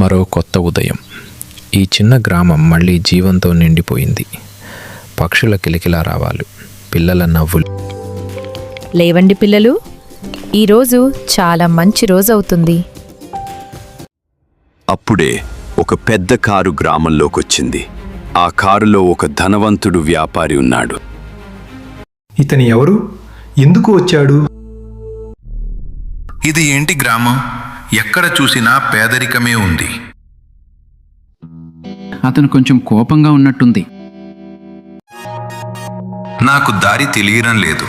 మరో కొత్త ఉదయం. ఈ చిన్న గ్రామం మళ్ళీ జీవంతో నిండిపోయింది. పక్షుల కిలకిలా రావాలు, పిల్లల నవ్వులు. లేవండి పిల్లలు, ఈరోజు చాలా మంచి రోజవుతుంది. అప్పుడే ఒక పెద్ద కారు గ్రామంలోకొచ్చింది. ఆ కారులో ఒక ధనవంతుడు వ్యాపారి ఉన్నాడు. ఇతని ఎవరు? ఎందుకు వచ్చాడు? ఇది ఏంటి గ్రామం? ఎక్కడ చూసినా పేదరికమే ఉంది. అతను కొంచెం కోపంగా ఉన్నట్టుంది. నాకు దారి తెలియడం లేదు.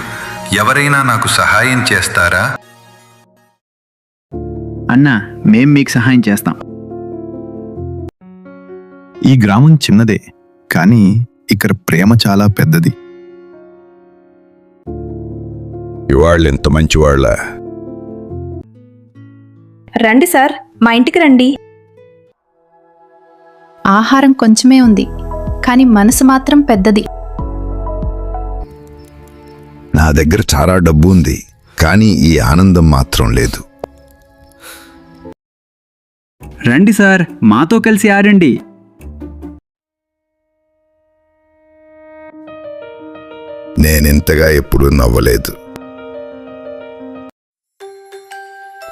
ఎవరైనా నాకు సహాయం చేస్తారా? అన్నా, మేం మీకు సహాయం చేస్తాం. ఈ గ్రామం చిన్నదే, కానీ ఇక్కడ ప్రేమ చాలా పెద్దది. ఇవాళ్ళెంత మంచివాళ్ళ. రండి సార్, మా ఇంటికి రండి. ఆహారం కొంచెమే ఉంది, కానీ మనసు మాత్రం పెద్దది. నా దగ్గర చాలా డబ్బు ఉంది, కానీ ఈ ఆనందం మాత్రం లేదు. రండి సార్, మాతో కలిసి ఆడండి. నేనింతగా ఎప్పుడూ నవ్వలేదు.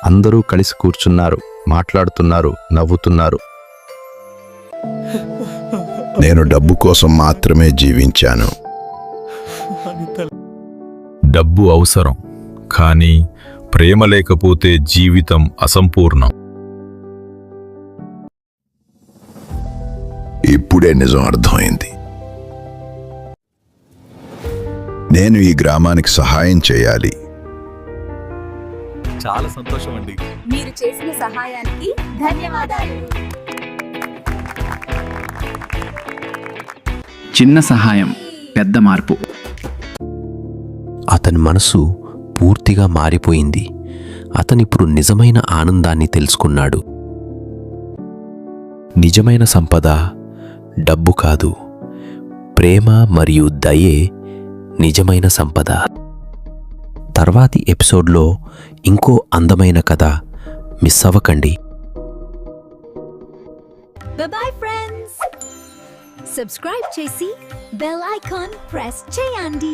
అందరూ కలిసి కూర్చున్నారు, మాట్లాడుతున్నారు, నవ్వుతున్నారు. నేను డబ్బు కోసం మాత్రమే జీవించాను. డబ్బు అవసరం, కానీ ప్రేమ లేకపోతే జీవితం అసంపూర్ణం. ఇప్పుడే నిజం అర్థమైంది. నేను ఈ గ్రామానికి సహాయం చేయాలి. చాలా సంతోషం అండి. మీరు చేసిన సహాయానికి ధన్యవాదాలు. చిన్న సహాయం, పెద్ద మార్పు. అతని మనసు పూర్తిగా మారిపోయింది. అతనిప్పుడు నిజమైన ఆనందాన్ని తెలుసుకున్నాడు. నిజమైన సంపద డబ్బు కాదు, ప్రేమ మరియు దయే నిజమైన సంపద. తర్వాతి ఎపిసోడ్లో ఇంకో అందమైన కథ మిస్ అవ్వకండి. Bye friends. Subscribe చేసి బెల్ ఐకాన్ ప్రెస్ చేయండి.